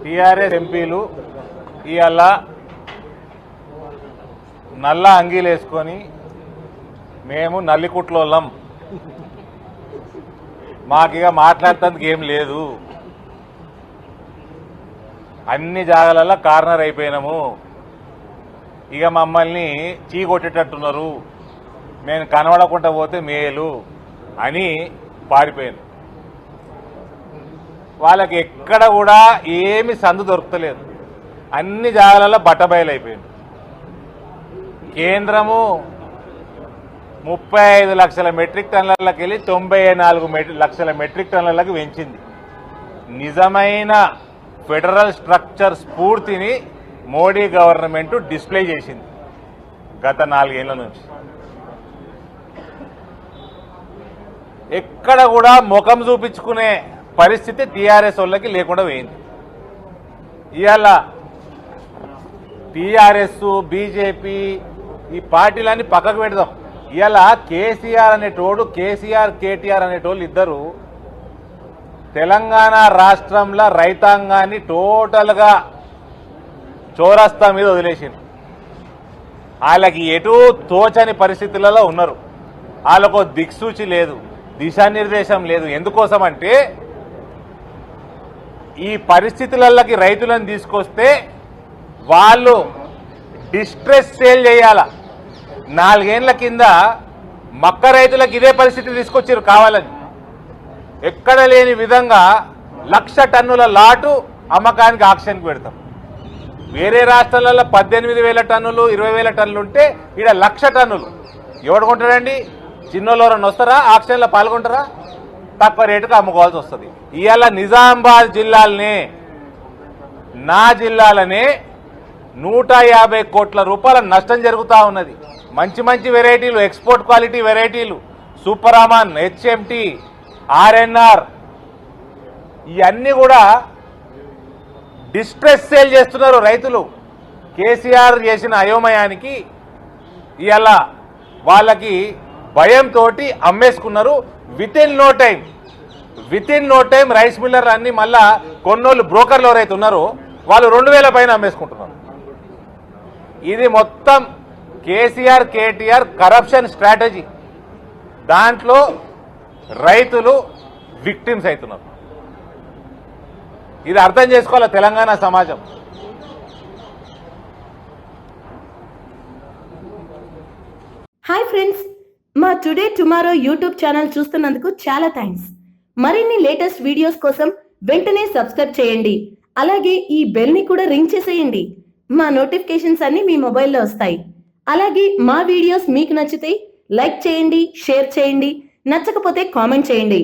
TRS ఎంపీలు ఇవాళ నల్ల అంగీలు వేసుకొని మేము నల్లికుట్లోళ్ళం, మాకిగా మాట్లాడటానికి ఏం లేదు, అన్ని జాగాలలో కార్నర్ అయిపోయినాము, ఇక మమ్మల్ని చీకొట్టేటట్టున్నారు, మేము కనబడకుండా పోతే మేలు అని పారిపోయాను. వాళ్ళకి ఎక్కడ కూడా ఏమి సందు దొరకలేదు, అన్ని జాగాలలో బట్టబయలైపోయింది. కేంద్రము 35 లక్షల మెట్రిక్ టన్నులకి వెళ్ళి 94 లక్షల మెట్రిక్ టన్నులకు పెంచింది. నిజమైన ఫెడరల్ స్ట్రక్చర్ స్ఫూర్తిని మోడీ గవర్నమెంట్ డిస్ప్లే చేసింది గత 4 ఏళ్ల నుంచి. ఎక్కడ కూడా ముఖం చూపించుకునే పరిస్థితి టీఆర్ఎస్ వాళ్ళకి లేకుండా పోయింది. ఇవాళ టీఆర్ఎస్, బీజేపీ ఈ పార్టీలన్నీ పక్కకు పెడదాం. ఇవాళ కేసీఆర్ అనేటోడు, కేసీఆర్ కేటీఆర్ అనేటోళ్ళు ఇద్దరు తెలంగాణ రాష్ట్రంలో రైతాంగాన్ని టోటల్గా చౌరస్తా మీద వదిలేసింది. వాళ్ళకి ఎటూ తోచని పరిస్థితులలో ఉన్నారు. వాళ్ళకు దిక్సూచి లేదు, దిశానిర్దేశం లేదు. ఎందుకోసం అంటే ఈ పరిస్థితులకి రైతులను తీసుకొస్తే వాళ్ళు డిస్ట్రెస్ సేల్ చేయాల. 4 ఏళ్ల కింద మక్క రైతులకు ఇదే పరిస్థితి తీసుకొచ్చారు కావాలని. ఎక్కడ లేని విధంగా 1,00,000 టన్నుల లాటు అమ్మకానికి ఆక్షన్కి పెడతాం. వేరే రాష్ట్రాలలో 18,000 టన్నులు, 20,000 టన్నులు ఉంటే ఇక్కడ 1,00,000 టన్నులు ఎవడు కొంటాడండి? చిన్నోళ్ళెవరన్నా వస్తారా? ఆక్షన్లో పాల్గొంటారా? తక్కువ రేటుకు అమ్ముకోవాల్సి వస్తుంది. ఇవాళ నిజామాబాద్ జిల్లాలనే, నా జిల్లాలనే 150 కోట్ల రూపాయల నష్టం జరుగుతూ ఉన్నది. మంచి మంచి వెరైటీలు, ఎక్స్పోర్ట్ క్వాలిటీ వెరైటీలు, సూపర్ అమాన్, హెచ్ఎంటి, ఆర్ఎన్ఆర్ ఇవన్నీ కూడా డిస్ట్రెస్ సేల్ చేస్తున్నారు రైతులు. కేసీఆర్ చేసిన అయోమయానికి ఇవాళ వాళ్ళకి భయంతో అమ్మేసుకున్నారు. Within no time rice మిల్లర్లు అన్ని మళ్ళా కొన్నోళ్ళు బ్రోకర్లు ఎవరైతే ఉన్నారో వాళ్ళు 2,000 పైన అమ్మేసుకుంటున్నారు. ఇది మొత్తం కేసీఆర్ కేటీఆర్ కరప్షన్ స్ట్రాటజీ. దాంట్లో రైతులు విక్టిమ్స్ అవుతున్నారు. ఇది అర్థం చేసుకోవాలి తెలంగాణ సమాజం. హాయ్ ఫ్రెండ్స్, మా టుడే టుమారో యూట్యూబ్ ఛానల్ చూస్తున్నందుకు చాలా థ్యాంక్స్. మరిన్ని లేటెస్ట్ వీడియోస్ కోసం వెంటనే సబ్స్క్రైబ్ చేయండి. అలాగే ఈ బెల్ ని కూడా రింగ్ చేసేయండి. మా నోటిఫికేషన్స్ అన్ని మీ మొబైల్లో వస్తాయి. అలాగే మా వీడియోస్ మీకు నచ్చితే లైక్ చేయండి, షేర్ చేయండి, నచ్చకపోతే కామెంట్ చేయండి.